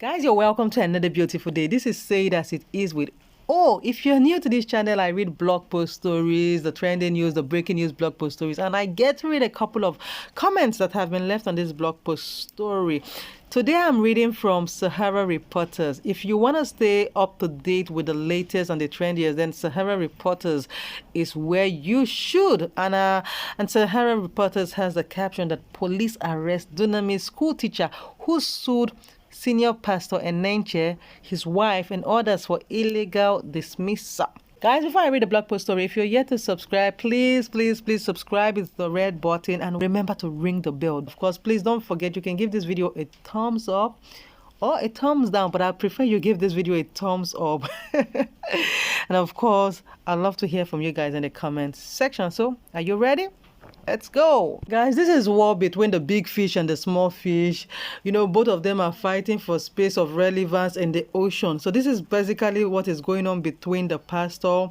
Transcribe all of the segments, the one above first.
Guys, you're welcome to another beautiful day. This is Say It As It Is with if you're new to this channel, I read blog post stories, the trending news, the breaking news blog post stories, and I get to read a couple of comments that have been left on this blog post story. Today I'm reading from Sahara Reporters. If you want to stay up to date with the latest and the trendiest, then Sahara Reporters is where you should. And Sahara Reporters has the caption that police arrest Dunamis school teacher who sued Senior Pastor Enenche, his wife, and others for illegal dismissal. Guys, before I read the blog post story, if you're yet to subscribe, please subscribe. It's the red button, and remember to ring the bell. Of course, please don't forget you can give this video a thumbs up or a thumbs down, but I prefer you give this video a thumbs up. And of course, I'd love to hear from you guys in the comments section. So, are you ready? Let's go. Guys, this is war between the big fish and the small fish. You know, both of them are fighting for space of relevance in the ocean. So this is basically what is going on between the pastor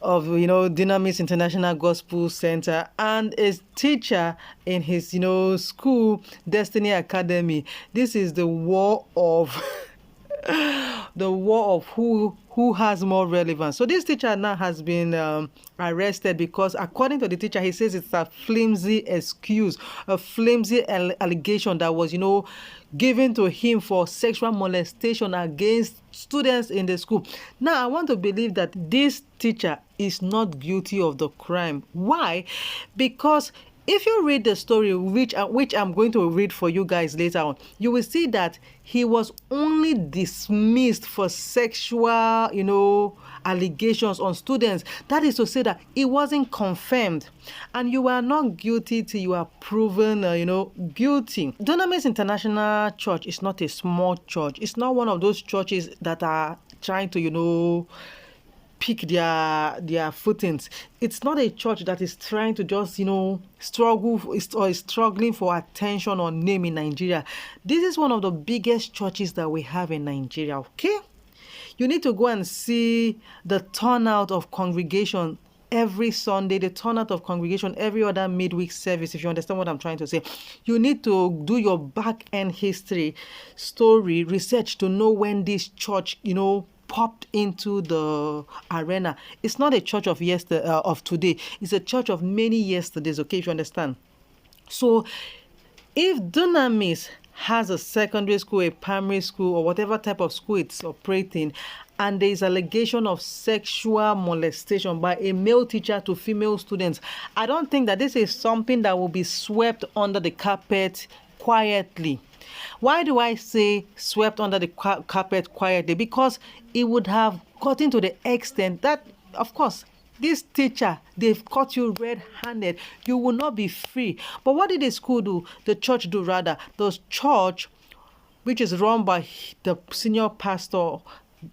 of, Dunamis International Gospel Center and a teacher in his, school, Destiny Academy. This is the war of the war of who has more relevance. So this teacher now has been arrested because, according to the teacher, he says it's a flimsy excuse, a flimsy allegation that was, given to him for sexual molestation against students in the school. Now, I want to believe that this teacher is not guilty of the crime. Why? Because if you read the story, which I'm going to read for you guys later on, you will see that he was only dismissed for sexual, allegations on students. That is to say that it wasn't confirmed. And you are not guilty till you are proven, guilty. Dunamis International Church is not a small church. It's not one of those churches that are trying to, pick their footings. It's not a church that is trying to just, struggle or is struggling for attention or name in Nigeria. This is one of the biggest churches that we have in Nigeria, okay? You need to go and see the turnout of congregation every Sunday, the turnout of congregation every other midweek service, if you understand what I'm trying to say. You need to do your back-end history, story, research to know when this church, popped into the arena. It's not a church of today. It's a church of many yesterdays, okay, if you understand. So if Dunamis has a secondary school, a primary school, or whatever type of school it's operating, and there is allegation of sexual molestation by a male teacher to female students, I don't think that this is something that will be swept under the carpet quietly. Why do I say swept under the carpet quietly? Because it would have gotten to the extent that, of course, this teacher, they've caught you red-handed. You will not be free. But what did the school do? The church do rather. The church, which is run by the senior pastor,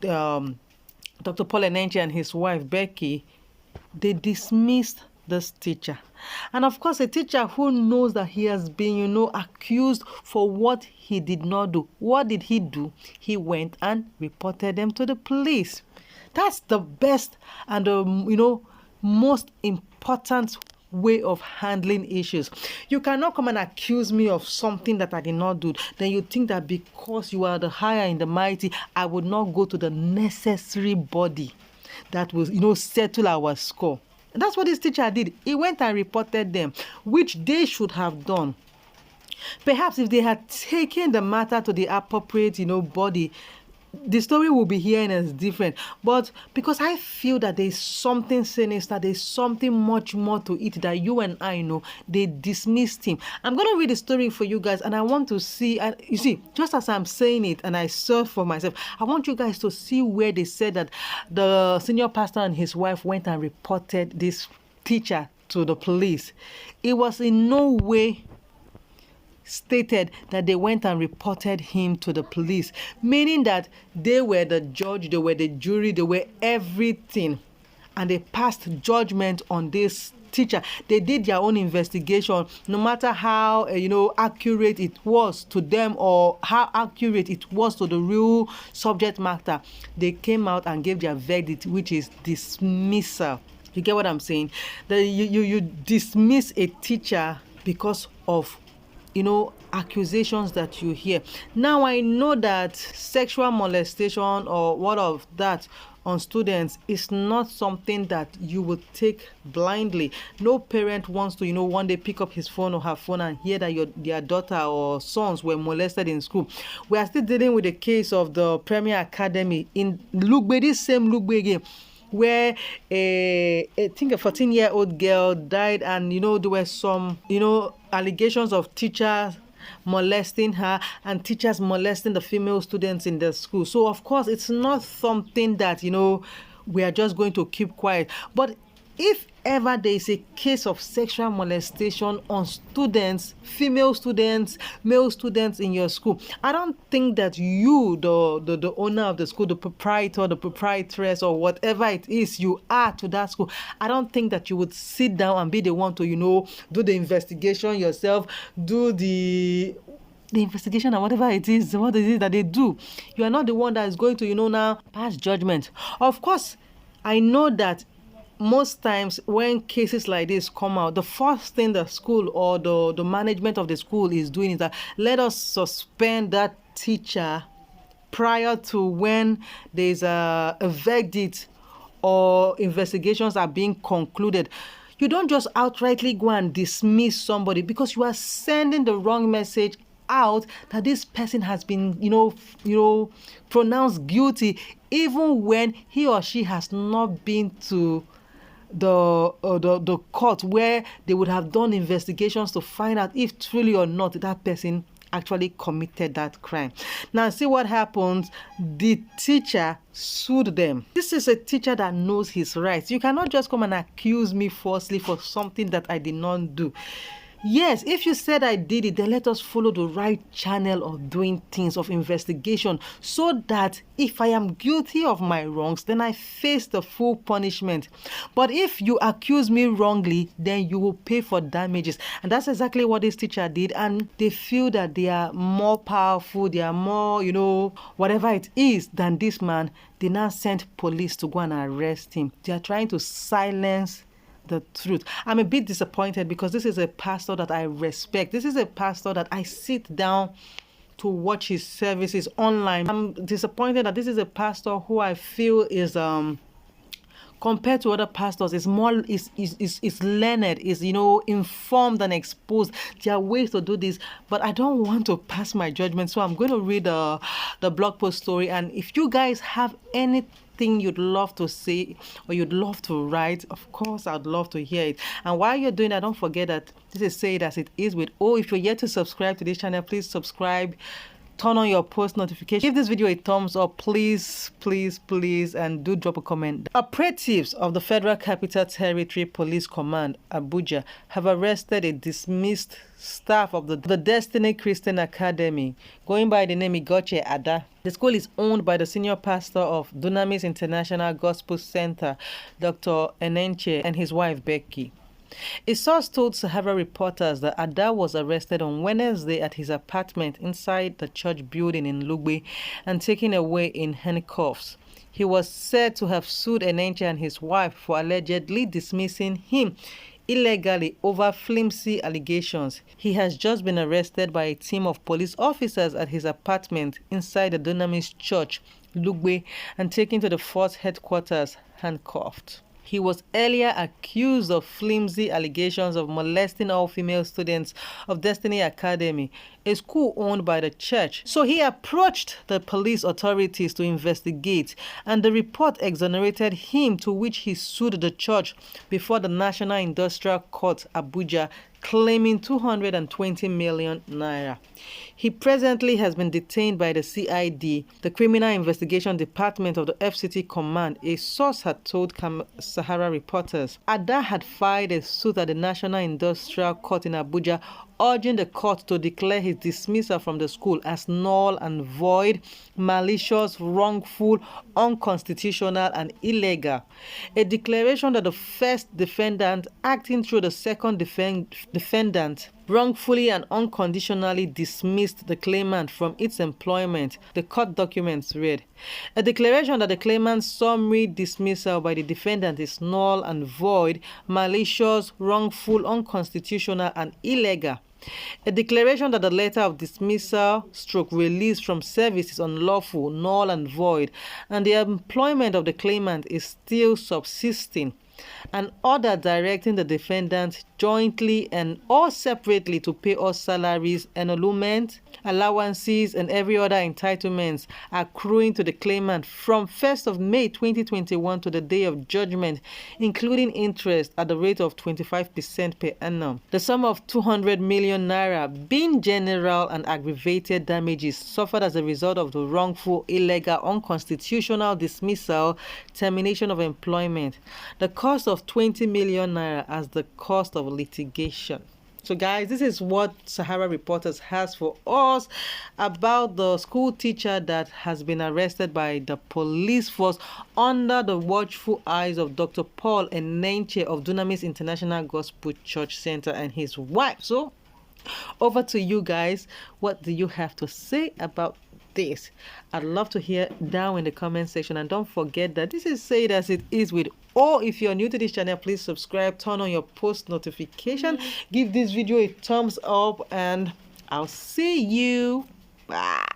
Dr. Paul Enenche, and his wife, Becky, they dismissed this teacher. And of course, a teacher who knows that he has been, accused for what he did not do. What did he do? He went and reported them to the police. That's the best and the, most important way of handling issues. You cannot come and accuse me of something that I did not do. Then you think that because you are the higher in the mighty, I would not go to the necessary body that will, settle our score. And that's what this teacher did. He went and reported them, which they should have done. Perhaps if they had taken the matter to the appropriate, body, the story will be here and it's different. But because I feel that there's something sinister, there's something much more to it that you and I know, they dismissed him. I'm going to read the story for you guys, and I want to see, and you see, just as I'm saying it and I serve for myself, I want you guys to see where they said that the senior pastor and his wife went and reported this teacher to the police. It was in no way stated that they went and reported him to the police, meaning that they were the judge, they were the jury, they were everything, and they passed judgment on this teacher. They did their own investigation, no matter how accurate it was to them or how accurate it was to the real subject matter. They came out and gave their verdict, which is dismissal. You get what I'm saying? That you dismiss a teacher because of accusations that you hear. Now, I know that sexual molestation or what of that on students is not something that you would take blindly. No parent wants to, one day pick up his phone or her phone and hear that their daughter or sons were molested in school. We are still dealing with the case of the Premier Academy in Lugbe, this same Lugbe again, where I think a 14-year-old girl died, and there were some allegations of teachers molesting her and teachers molesting the female students in the school. So of course it's not something that we are just going to keep quiet. But if ever there is a case of sexual molestation on students, female students, male students in your school, I don't think that you, the owner of the school, the proprietor, the proprietress, or whatever it is you are to that school, I don't think that you would sit down and be the one to, do the investigation yourself, do the investigation and whatever it is, what is it that they do. You are not the one that is going to, now pass judgment. Of course, I know that most times when cases like this come out, the first thing the school or the management of the school is doing is that let us suspend that teacher prior to when there's a verdict or investigations are being concluded. You don't just outrightly go and dismiss somebody, because you are sending the wrong message out that this person has been pronounced guilty, even when he or she has not been to the court where they would have done investigations to find out if truly or not that person actually committed that crime. Now see what happens. The teacher sued them. This is a teacher that knows his rights. You cannot just come and accuse me falsely for something that I did not do. Yes, if you said I did it, then let us follow the right channel of doing things, of investigation, so that if I am guilty of my wrongs, then I face the full punishment. But if you accuse me wrongly, then you will pay for damages. And that's exactly what this teacher did. And they feel that they are more powerful, they are more, whatever it is, than this man. They now sent police to go and arrest him. They are trying to silence the truth. I'm a bit disappointed, because this is a pastor that I respect. This is a pastor that I sit down to watch his services online. I'm disappointed that this is a pastor who I feel is compared to other pastors is more is learned, is informed and exposed. There are ways to do this, but I don't want to pass my judgment, so I'm going to read the blog post story. And if you guys have anything you'd love to say or you'd love to write, of course I'd love to hear it. And while you're doing that, don't forget that this is Say It As It Is with O. If you're yet to subscribe to this channel, please subscribe, turn on your post notification, give this video a thumbs up, please, and do drop a comment. Operatives of the Federal Capital Territory Police Command, Abuja, have arrested a dismissed staff of the Destiny Christian Academy, going by the name Igoche Ada. The school is owned by the senior pastor of Dunamis International Gospel Center, Dr. Enenche, and his wife Becky. A source told Sahara reporters that Ada was arrested on Wednesday at his apartment inside the church building in Lugbe and taken away in handcuffs. He was said to have sued Enenche and his wife for allegedly dismissing him illegally over flimsy allegations. He has just been arrested by a team of police officers at his apartment inside the Dunamis church, Lugbe, and taken to the force headquarters handcuffed. He was earlier accused of flimsy allegations of molesting all female students of Destiny Academy, a school owned by the church. So he approached the police authorities to investigate, and the report exonerated him, to which he sued the church before the National Industrial Court, Abuja, claiming 220 million naira. He presently has been detained by the CID, the Criminal Investigation Department of the FCT Command, a source had told Sahara reporters. Ada had filed a suit at the National Industrial Court in Abuja, urging the court to declare his dismissal from the school as null and void, malicious, wrongful, unconstitutional, and illegal. A declaration that the first defendant, acting through the second defendant, wrongfully and unconditionally dismissed the claimant from its employment, the court documents read. A declaration that the claimant's summary dismissal by the defendant is null and void, malicious, wrongful, unconstitutional, and illegal. A declaration that the letter of dismissal stroke release from service is unlawful, null and void, and the employment of the claimant is still subsisting. An order directing the defendant jointly and or separately to pay all salaries, emolument, allowances, and every other entitlements accruing to the claimant from 1st of May 2021 to the day of judgment, including interest at the rate of 25% per annum. The sum of 200 million naira being general and aggravated damages suffered as a result of the wrongful, illegal, unconstitutional dismissal, termination of employment. The cost of 20 million naira as the cost of litigation. So guys, this is what Sahara Reporters has for us about the school teacher that has been arrested by the police force under the watchful eyes of Dr. Paul Enenche of Dunamis International Gospel Church Center and his wife. So over to you guys. What do you have to say about this? I'd love to hear down in the comment section, and don't forget that this is Say It As It Is with O. If you're new to this channel, please subscribe, turn on your post notification, give this video a thumbs up, and I'll see you. Bye.